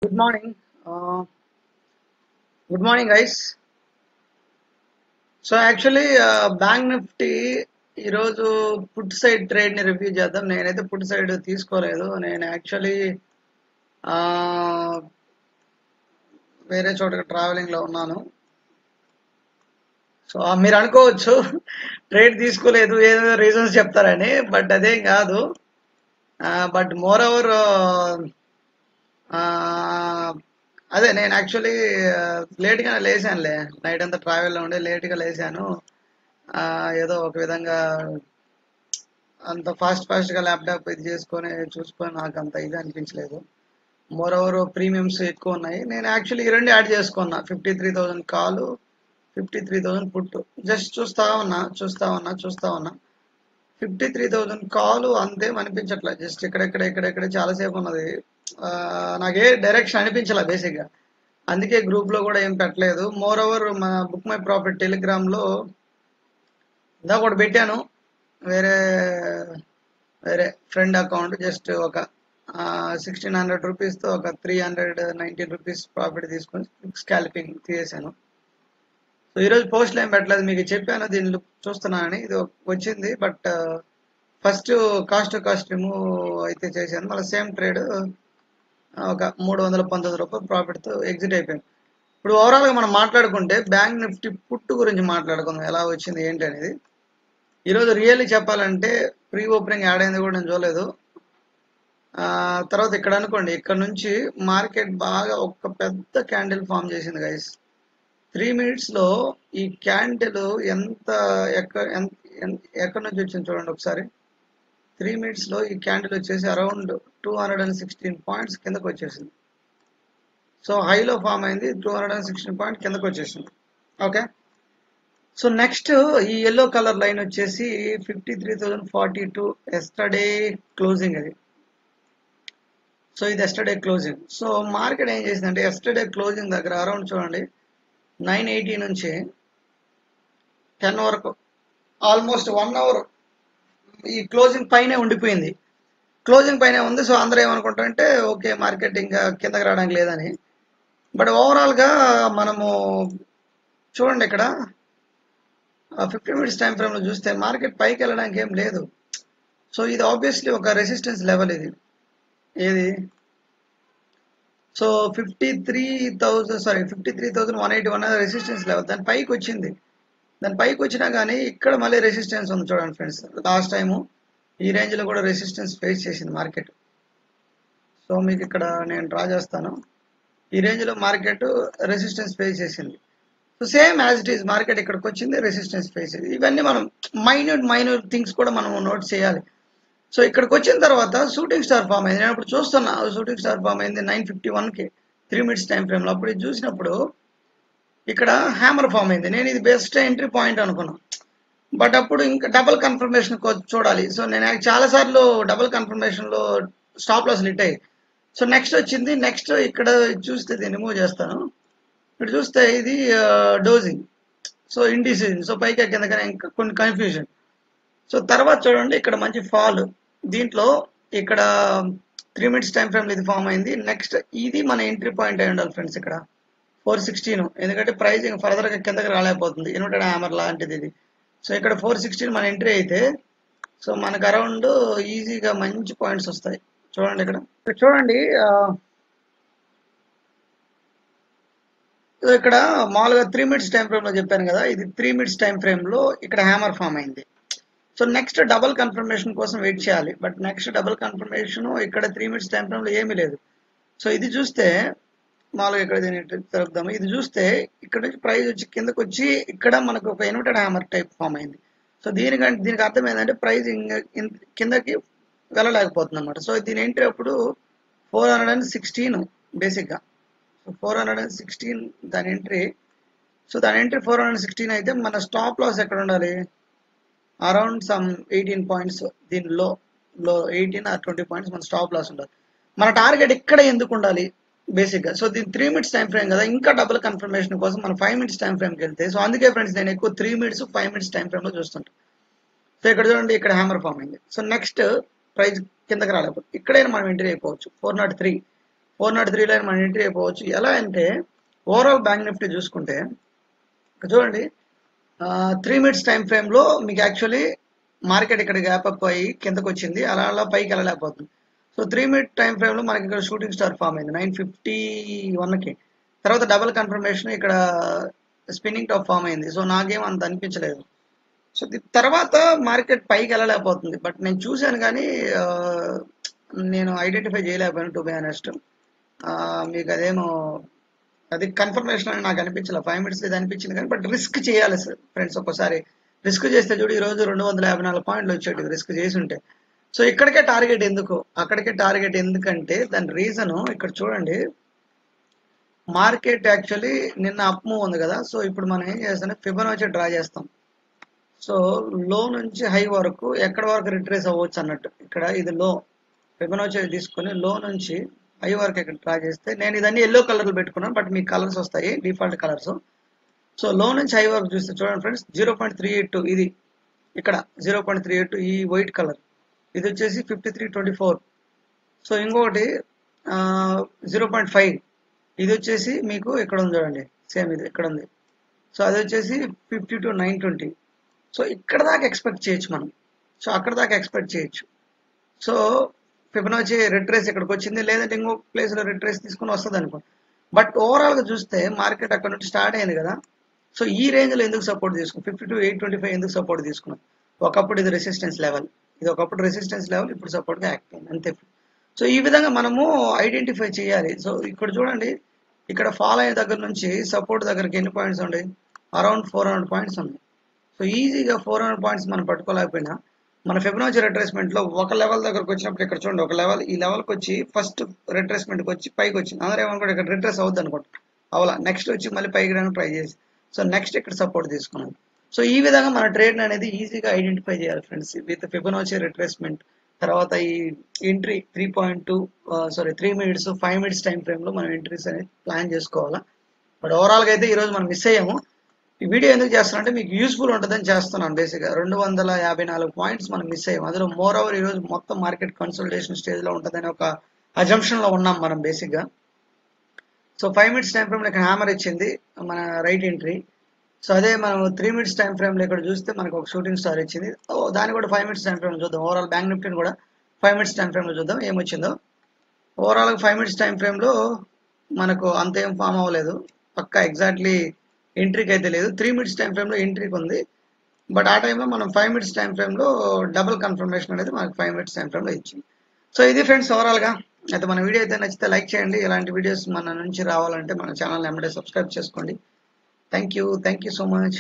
Good morning. Good morning, guys. So actually, Bank Nifty ఈరోజు put side trade ని review చేద్దాం. నేనైతే put side తీసుకోలేదు. నేను యాక్చువల్లీ వేరే చోటకి ట్రావెలింగ్ లో ఉన్నాను. సో మీరు అనుకోవచ్చు ట్రేడ్ తీసుకోలేదు ఏదో రీజన్స్ చెప్తారని, బట్ అదేం కాదు. బట్ మోర్ ఓవర్ అదే నేను యాక్చువల్లీ లేట్గానే లేచానులే. నైట్ అంతా ట్రావెల్లో ఉండే లేట్గా లేచాను. ఏదో ఒక విధంగా అంత ఫాస్ట్గా ల్యాప్టాప్ ఇది చేసుకొని చూసుకొని నాకు అంత ఇది అనిపించలేదు. మోర్ ఓవర్ ప్రీమియమ్స్ ఎక్కువ ఉన్నాయి. నేను యాక్చువల్లీ ఈ రెండు యాడ్ చేసుకున్నా, 53,000 కాలు, 53,000 పుట్టు. జస్ట్ చూస్తా ఉన్నా 53,000 కాలు అంతేం అనిపించట్లే. జస్ట్ ఇక్కడెక్కడ చాలాసేపు ఉన్నది. నాకే డైరెక్షన్ అనిపించలే బేసిక్గా, అందుకే గ్రూప్ లో కూడా ఏం పెట్టలేదు. మోర్ ఓవర్ మన బుక్ మై ప్రాఫిట్ టెలిగ్రామ్ లో ఇందాక ఒకటి పెట్టాను, వేరే వేరే ఫ్రెండ్ అకౌంట్. జస్ట్ ఒక 1,600 రూపీస్తో ఒక 319 రూపీస్ ప్రాఫిట్ తీసుకొని స్కాల్పింగ్ తీసేసాను. సో ఈరోజు పోస్ట్లు ఏం పెట్టలేదు, మీకు చెప్పాను దీనిలో చూస్తున్నానని. ఇది వచ్చింది, బట్ ఫస్ట్ కాస్ట్ రిమూవ్ అయితే చేశాను. మళ్ళీ సేమ్ ట్రేడ్ ఒక 319 రూపాయలు ప్రాఫిట్తో ఎగ్జిట్ అయిపోయాను. ఇప్పుడు ఓవరాల్గా మనం మాట్లాడుకుంటే బ్యాంక్ నిఫ్టీ పుట్టు గురించి మాట్లాడుకుందాం, ఎలా వచ్చింది ఏంటి అనేది. ఈరోజు రియల్లీ చెప్పాలంటే ప్రీ ఓపెనింగ్ యాడ్ అయింది కూడా నేను చూడలేదు. తర్వాత ఇక్కడ అనుకోండి, ఇక్కడ నుంచి మార్కెట్ బాగా ఒక పెద్ద క్యాండిల్ ఫామ్ చేసింది గైస్. 3 minutesలో ఈ క్యాండిల్ ఎంత ఎక్కడి నుంచి వచ్చింది చూడండి ఒకసారి. 3 minutesలో ఈ క్యాండిల్ వచ్చేసి అరౌండ్ 216 పాయింట్స్ కిందకు వచ్చేసింది. సో హైలో ఫామ్ అయింది, 216 పాయింట్ కిందకు వచ్చేసింది. ఓకే, సో నెక్స్ట్ ఈ ఎల్లో కలర్ లైన్ వచ్చేసి 53,042 ఎస్టర్డే క్లోజింగ్ అది. సో ఇది ఎస్టర్డే క్లోజింగ్. సో మార్కెట్ ఏం చేసిందంటే ఎస్టర్డే క్లోజింగ్ దగ్గర అరౌండ్ చూడండి 980 నుంచి 10 వరకు ఆల్మోస్ట్ 1 అవర్ ఈ క్లోజింగ్ పైనే ఉండిపోయింది. క్లోజింగ్ పైనే ఉంది. సో అందరూ ఏమనుకుంటారంటే ఓకే మార్కెట్ ఇంకా కిందకి రావడానికి లేదని. బట్ ఓవరాల్గా మనము చూడండి, ఇక్కడ 50 minutes టైం ఫ్రేమ్లో చూస్తే మార్కెట్ పైకి వెళ్ళడానికి ఏం లేదు. సో ఇది ఆబ్వియస్లీ ఒక రెసిస్టెన్స్ లెవెల్ ఇది. ఏది? So 53,181 resistance level. దాని పైకి వచ్చింది. దాని పైకి వచ్చినా కానీ ఇక్కడ మళ్ళీ రెసిస్టెన్స్ ఉంది చూడండి ఫ్రెండ్స్. లాస్ట్ టైము ఈ రేంజ్లో కూడా రెసిస్టెన్స్ ఫేస్ చేసింది మార్కెట్. సో మీకు ఇక్కడ నేను డ్రా చేస్తాను. ఈ రేంజ్లో మార్కెట్ రెసిస్టెన్స్ ఫేస్ చేసింది. So same as it is market ఇక్కడికి వచ్చింది, రెసిస్టెన్స్ ఫేస్ చేసింది. ఇవన్నీ మనం మైన్యూట్ థింగ్స్ కూడా మనం నోట్ చేయాలి. సో ఇక్కడికి వచ్చిన తర్వాత షూటింగ్ స్టార్ ఫామ్ అయింది. నేను ఇప్పుడు చూస్తున్నా షూటింగ్ స్టార్ ఫామ్ అయింది 951కి 3 minutes టైం ఫ్రేమ్లో. అప్పుడు ఇది చూసినప్పుడు ఇక్కడ హ్యామర్ ఫామ్ అయింది. నేను ఇది బెస్ట్ ఎంట్రీ పాయింట్ అనుకున్నాను. బట్ అప్పుడు ఇంకా డబుల్ కన్ఫర్మేషన్ చూడాలి. సో నేను చాలాసార్లు డబుల్ కన్ఫర్మేషన్లో స్టాప్ లాస్ హిట్ అయ్యి. సో నెక్స్ట్ వచ్చింది. నెక్స్ట్ ఇక్కడ చూస్తే దీన్ని రిమూవ్ చేస్తాను. ఇక్కడ చూస్తే ఇది డోజింగ్, సో ఇండిసిజన్. సో పైకి కిందకనే ఇంకా కొన్ని కన్ఫ్యూజన్. సో తర్వాత చూడండి ఇక్కడ మంచి ఫాల్. దీంట్లో ఇక్కడ 3 minutes టైం ఫ్రేమ్లో ఇది ఫామ్ అయింది. నెక్స్ట్ ఇది మన ఎంట్రీ పాయింట్ అయి ఉండాలి ఫ్రెండ్స్, ఇక్కడ 416. ఎందుకంటే ప్రైజింగ్ ఫర్దర్గా కిందకి రాలేకపోతుంది, ఇన్వర్టెడ్ హ్యామర్ లాంటిది ఇది. సో ఇక్కడ 416 మన ఎంట్రీ అయితే సో మనకు అరౌండ్ ఈజీగా మంచి పాయింట్స్ వస్తాయి. చూడండి ఇక్కడ చూడండి, ఇక్కడ మామూలుగా 3 minutes టైం ఫ్రేమ్లో చెప్పాను కదా, ఇది 3 minutes టైం ఫ్రేమ్లో ఇక్కడ హ్యామర్ ఫామ్ అయింది. సో నెక్స్ట్ డబుల్ కన్ఫర్మేషన్ కోసం వెయిట్ చేయాలి. బట్ నెక్స్ట్ డబుల్ కన్ఫర్మేషన్ ఇక్కడ 3 minutes టైం ఫ్రేమ్లో ఏమీ లేదు. సో ఇది చూస్తే మామూలుగా ఇక్కడ దీన్ని తిరుగుదాము. ఇది చూస్తే ఇక్కడ నుంచి ప్రైస్ వచ్చి కిందకు వచ్చి ఇక్కడ మనకు ఒక ఇన్వర్టెడ్ హ్యామర్ టైప్ ఫామ్ అయింది. సో దీనికి అర్థం ఏంటంటే ప్రైస్ కిందకి వెళ్ళలేకపోతుంది అనమాట. సో దీని ఎంట్రీ అప్పుడు 416 బేసిక్గా. సో 416 దాని ఎంట్రీ. సో దాని ఎంట్రీ 416 అయితే మన స్టాప్ లాస్ ఎక్కడ ఉండాలి? Around some 18 points. దీనిలో 18 or 20 పాయింట్స్ మన స్టాప్ లాస్ ఉండాలి. మన టార్గెట్ ఇక్కడ ఎందుకు ఉండాలి బేసిక్గా? సో దీని 3 minutes టైం ఫ్రేమ్ కదా, ఇంకా డబుల్ కన్ఫర్మేషన్ కోసం మనం 5 minutes టైం ఫ్రేమ్కి వెళ్తే, సో అందుకే ఫ్రెండ్స్ నేను ఎక్కువ 3 minutes 5 minutes టైం ఫ్రేమ్లో చూస్తుంటాను. సో ఇక్కడ చూడండి, ఇక్కడ హ్యామర్ ఫామ్ అయింది. సో నెక్స్ట్ ప్రైస్ కిందకి రాలేకపోతే ఇక్కడైనా మనం ఎంట్రీ అయిపోవచ్చు 403. 403 లైన్ మనం ఎంట్రీ అయిపోవచ్చు. ఎలా అంటే ఓవరాల్ బ్యాంక్ నిఫ్టీ చూసుకుంటే చూడండి 3 మినిట్స్ టైం ఫ్రేమ్లో మీకు యాక్చువల్లీ మార్కెట్ ఇక్కడ గ్యాప్ అప్ అయ్యి కిందకు వచ్చింది, అలా అలా పైకి వెళ్ళలేకపోతుంది. సో 3 మినిట్ టైం ఫ్రేమ్లో మనకి ఇక్కడ షూటింగ్ స్టార్ ఫామ్ అయింది 9:51కి. తర్వాత డబుల్ కన్ఫర్మేషన్ ఇక్కడ స్పిన్నింగ్ టాప్ ఫామ్ అయింది. సో నాకేం అంత అనిపించలేదు. సో తర్వాత మార్కెట్ పైకి వెళ్ళలేకపోతుంది. బట్ నేను చూశాను కానీ నేను ఐడెంటిఫై చేయలేకపోయాను టు బి ఆనెస్ట్. మీకు అదేమో అది కన్ఫర్మేషన్ అని నాకు అనిపించలేదు. 5 మినిట్స్ ఇది అనిపించింది కానీ బట్ రిస్క్ చేయాలి సార్ ఫ్రెండ్స్. ఒక్కసారి రిస్క్ చేస్తే చూడు ఈరోజు 254 పాయింట్లు వచ్చేటివి రిస్క్ చేసి ఉంటే. సో ఇక్కడికే టార్గెట్ ఎందుకు, అక్కడికే టార్గెట్ ఎందుకంటే దాని రీజను ఇక్కడ చూడండి. మార్కెట్ యాక్చువల్లీ నిన్న అప్ మూవ్ ఉంది కదా. సో ఇప్పుడు మనం ఏం చేస్తాం, ఫిబొనాచి డ్రా చేస్తాం. సో లో నుంచి హై వరకు ఎక్కడ వరకు రిట్రేస్ అవ్వచ్చు అన్నట్టు. ఇక్కడ ఇది లో, ఫిబొనాచి తీసుకొని లో నుంచి హై వరకు ఇక్కడ డ్రా చేస్తే, నేను ఇదన్నీ ఎల్లో కలర్లు పెట్టుకున్నాను బట్ మీకు కలర్స్ వస్తాయి డిఫాల్ట్ కలర్స్. సో లో నుంచి హై వరకు చూస్తే చూడండి ఫ్రెండ్స్ 0.382 ఇది ఇక్కడ 0.382 ఈ వైట్ కలర్, ఇది వచ్చేసి 53.24. సో ఇంకొకటి 0.5 ఇది వచ్చేసి మీకు ఇక్కడ ఉంది చూడండి, సేమ్ ఇది ఇక్కడ ఉంది. సో అది వచ్చేసి 52.920. సో ఇక్కడ దాకా ఎక్స్పెక్ట్ చేయొచ్చు మనం. సో అక్కడ దాకా ఎక్స్పెక్ట్ చేయొచ్చు. సో ఫిబొనాచి రిట్రేస్ ఇక్కడికి వచ్చింది, లేదంటే ఇంకో ప్లేస్లో రిట్రేస్ తీసుకుని వస్తుంది అనుకో. బట్ ఓవరాల్గా చూస్తే మార్కెట్ అక్కడ నుంచి స్టార్ట్ అయింది కదా. సో ఈ రేంజ్లో ఎందుకు సపోర్ట్ తీసుకున్నాం, 52.825 ఎందుకు సపోర్ట్ తీసుకున్నాం. ఒకప్పుడు ఇది రెసిస్టెన్స్ లెవెల్, ఇది ఒకప్పుడు రెసిస్టెన్స్ లెవెల్, ఇప్పుడు సపోర్ట్గా యాక్ట్ అయింది అంతే. సో ఈ విధంగా మనము ఐడెంటిఫై చేయాలి. సో ఇక్కడ చూడండి, ఇక్కడ ఫాల్ అయిన దగ్గర నుంచి సపోర్ట్ దగ్గరికి ఎన్ని పాయింట్స్ ఉన్నాయి, అరౌండ్ 400 పాయింట్స్ ఉన్నాయి. సో ఈజీగా 400 పాయింట్స్ మనం పట్టుకోలేకపోయినా మన ఫిబొనాచి రిట్రేస్మెంట్లో ఒక లెవెల్ దగ్గరకు వచ్చినప్పుడు ఇక్కడ చూడండి, ఒక లెవెల్ ఈ లెవెల్కి వచ్చి ఫస్ట్ రిట్రేస్మెంట్కి వచ్చి పైకి వచ్చింది. అందరూ ఏమనుకోండి ఇక్కడ రిట్రేస్ అవుద్ది అనుకోండి, అవలా నెక్స్ట్ వచ్చి మళ్ళీ పైకి రావడానికి ట్రై చేసి సో నెక్స్ట్ ఇక్కడ సపోర్ట్ తీసుకున్నాం. సో ఈ విధంగా మన ట్రేడ్ అనేది ఈజీగా ఐడెంటిఫై చేయాలి ఫ్రెండ్స్ విత్ ఫిబొనాచి రిట్రేస్మెంట్. తర్వాత ఈ ఎంట్రీ 3 మినిట్స్ 5 మినిట్స్ టైం ఫ్రేమ్లో మనం ఎంట్రీస్ అనేది ప్లాన్ చేసుకోవాలా. బట్ ఓవరాల్గా అయితే ఈరోజు మనం మిస్ అయ్యాము. ఈ వీడియో ఎందుకు చేస్తున్నానంటే మీకు యూస్ఫుల్ ఉంటుందని చేస్తున్నాను. బేసిక్గా 254 పాయింట్స్ మనం మిస్ అయ్యాం. అందులో మోర్ ఓవర్ ఈరోజు మొత్తం మార్కెట్ కన్సల్టేషన్ స్టేజ్లో ఉంటుందని ఒక అజంప్షన్లో ఉన్నాం మనం బేసిక్గా. సో 5 మినిట్స్ టైం ఫ్రేమ్లో ఇక్కడ హ్యామర్ ఇచ్చింది మన రైట్ ఎంట్రీ. సో అదే మనం 3 మినిట్స్ టైం ఫ్రేమ్లో ఇక్కడ చూస్తే మనకు ఒక షూటింగ్ స్టార్ ఇచ్చింది. దాన్ని కూడా 5 మినిట్స్ టైం ఫ్రేమ్లో చూద్దాం. ఓవరాల్ బ్యాంక్ నిఫ్టీని కూడా 5 మినిట్స్ టైం ఫ్రేమ్లో చూద్దాం ఏమొచ్చిందో. ఓవరాల్గా 5 మినిట్స్ టైం ఫ్రేమ్లో మనకు అంతేం ఫామ్ అవ్వలేదు, పక్కా ఎగ్జాక్ట్లీ ఎంట్రీకి అయితే లేదు. 3 మినిట్స్ టైం ఫ్రేమ్లో ఎంట్రీకి ఉంది. బట్ ఆ టైంలో మనం 5 మినిట్స్ టైం ఫ్రేమ్లో డబుల్ కన్ఫర్మేషన్ అనేది మనకు 5 మినిట్స్ టైం ఫ్రేమ్లో ఇచ్చింది. సో ఇది ఫ్రెండ్స్ ఓవరాల్గా. అయితే మన వీడియో అయితే నచ్చితే లైక్ చేయండి. ఇలాంటి వీడియోస్ మన నుంచి రావాలంటే మన ఛానల్ వెంబడే సబ్స్క్రైబ్ చేసుకోండి. Thank you so much.